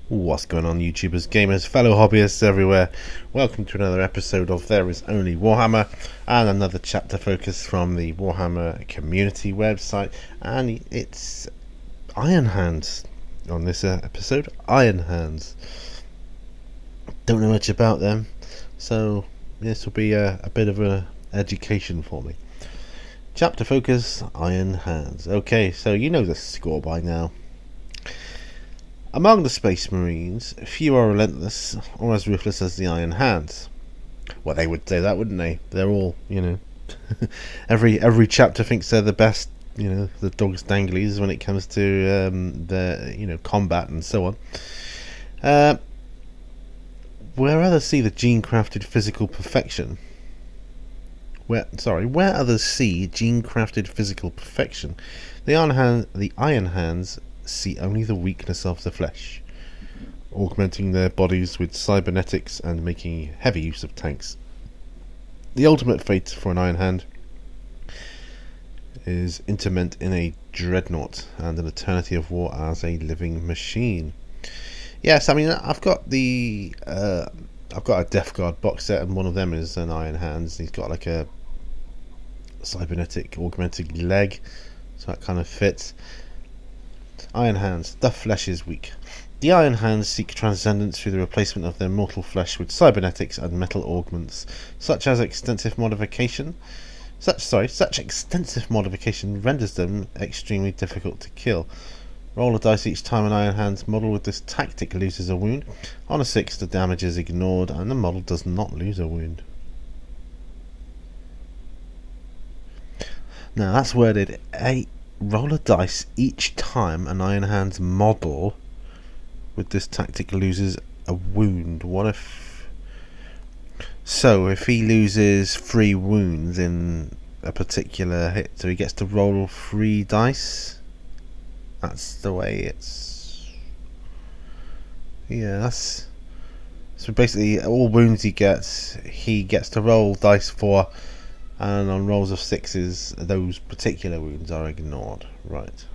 What's going on, YouTubers, gamers, fellow hobbyists everywhere? Welcome to another episode of There Is Only Warhammer, and another chapter focus from the Warhammer community website. And it's Iron Hands on this episode. Iron Hands. Don't know much about them, so this will be a bit of an education for me. Chapter focus: Iron Hands. Okay, so you know the score by now. Among the Space Marines, few are relentless or as ruthless as the Iron Hands. Well, they would say that, wouldn't they? They're all, every chapter thinks they're the best, the dog's danglies when it comes to their, combat and so on. Where others see the gene-crafted physical perfection, where others see gene-crafted physical perfection, the Iron Hands see only the weakness of the flesh, augmenting their bodies with cybernetics and making heavy use of tanks. The ultimate fate for an Iron Hand is interment in a dreadnought and an eternity of war as a living machine. Yes, I mean I've got a Death Guard box set, and one of them is an Iron Hands. He's got like a cybernetic augmented leg, so that kind of fits. Iron Hands. The flesh is weak. The Iron Hands seek transcendence through the replacement of their mortal flesh with cybernetics and metal augments, such extensive modification renders them extremely difficult to kill. Roll a dice each time an Iron Hands model with this tactic loses a wound. On a 6, the damage is ignored and the model does not lose a wound. Now that's worded roll a dice each time an Iron Hands model with this tactic loses a wound. What if... So, if he loses 3 wounds in a particular hit, so he gets to roll 3 dice? That's the way it's... Yeah, that's... So basically, all wounds he gets to roll dice for, and on rolls of 6s, those particular wounds are ignored. Right.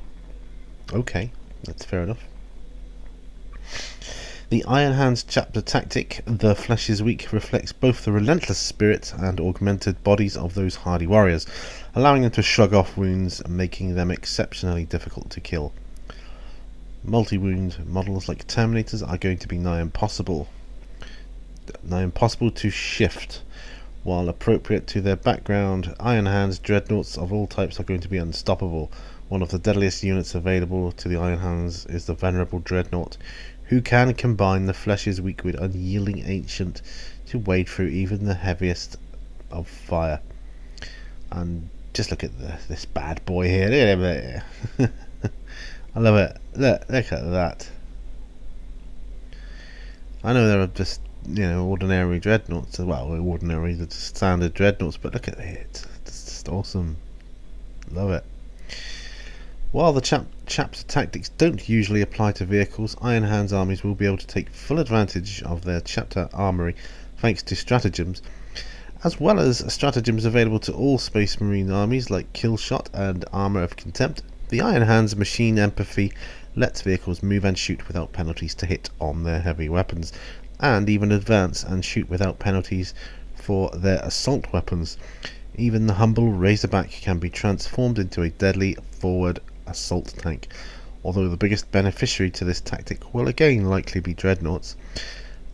Okay, that's fair enough. The Iron Hands chapter tactic, The Flesh is Weak, reflects both the relentless spirit and augmented bodies of those hardy warriors, allowing them to shrug off wounds, making them exceptionally difficult to kill. Multi-wound models like Terminators are going to be nigh impossible to shift. While appropriate to their background, Iron Hands dreadnoughts of all types are going to be unstoppable. One of the deadliest units available to the Iron Hands is the venerable dreadnought, who can combine the flesh is weak with unyielding ancient to wade through even the heaviest of fire. And just look at this bad boy here. Look at him. I love it. Look at that. I know there are just ordinary dreadnoughts, the standard dreadnoughts, but look at it, it's just awesome. Love it. While the chapter tactics don't usually apply to vehicles, Iron Hands armies will be able to take full advantage of their chapter armory thanks to stratagems, as well as stratagems available to all Space Marine armies like Killshot and Armour of Contempt. The Iron Hands machine empathy lets vehicles move and shoot without penalties to hit on their heavy weapons, and even advance and shoot without penalties for their assault weapons. Even the humble Razorback can be transformed into a deadly forward assault tank, although the biggest beneficiary to this tactic will again likely be dreadnoughts.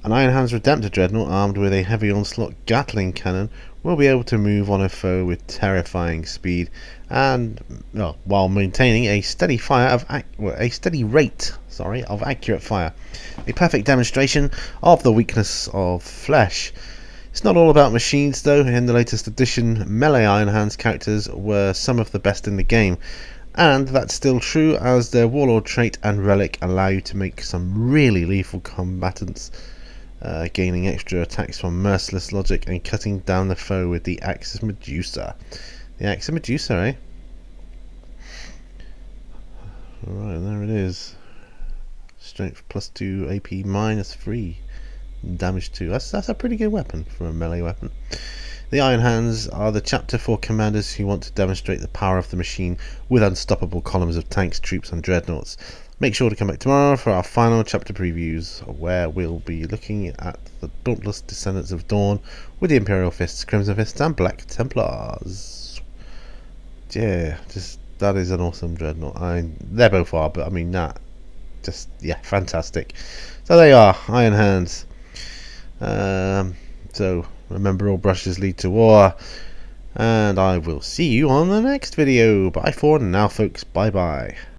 An Iron Hands Redemptor dreadnought armed with a heavy onslaught Gatling cannon will be able to move on a foe with terrifying speed, and while maintaining a steady rate of accurate fire. A perfect demonstration of the weakness of flesh. It's not all about machines though. In the latest edition, melee Iron Hands characters were some of the best in the game, and that's still true, as their Warlord trait and relic allow you to make some really lethal combatants, gaining extra attacks from merciless logic and cutting down the foe with the Axis Medusa. The Axis Medusa, eh? Alright, there it is. Strength +2, AP -3, damage 2. That's a pretty good weapon for a melee weapon. The Iron Hands are the chapter for commanders who want to demonstrate the power of the machine with unstoppable columns of tanks, troops and dreadnoughts. Make sure to come back tomorrow for our final chapter previews, where we'll be looking at the dauntless descendants of Dawn with the Imperial Fists, Crimson Fists, and Black Templars. Yeah, just that is an awesome dreadnought. They're both are, but I mean that, just yeah, fantastic. So they are Iron Hands. So remember, all brushes lead to war, and I will see you on the next video. Bye for now, folks. Bye bye.